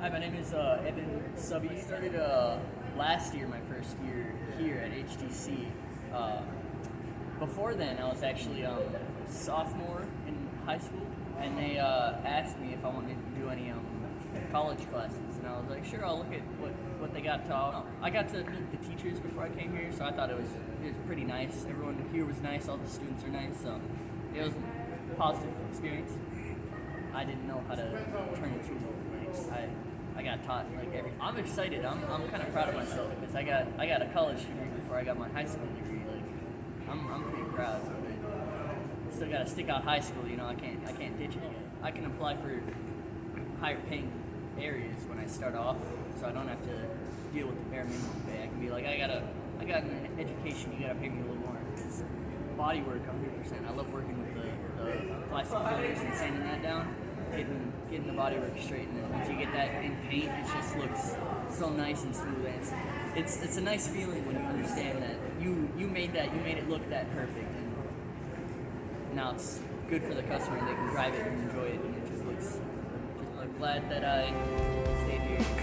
Hi, my name is Evan Subby. Started last year, my first year here at HTC. Uh, Before then, I was actually sophomore in high school, and they asked me if I wanted to do any college classes, and I was like, sure, I'll look at what they got to offer. I got to meet the teachers before I came here, so I thought it was pretty nice. Everyone here was nice. All the students are nice, so it was a positive experience. I didn't know how to turn it into I got taught like everything. I'm excited. I'm kind of proud of myself because I got a college degree before I got my high school degree. Like I'm pretty proud. But still got to stick out high school. You know, I can't ditch it. I can apply for higher paying areas when I start off, so I don't have to deal with the bare minimum pay. I can be like, I got an education. You got to pay me a little more. Because body work, 100%. I love working with the plastic fillers and sanding that down. Getting the body work straight, and then once you get that in paint, it just looks so nice and smooth. And it's a nice feeling when you understand that you made it look that perfect, and now it's good for the customer and they can drive it and enjoy it, and it just looks. I'm glad that I stayed here.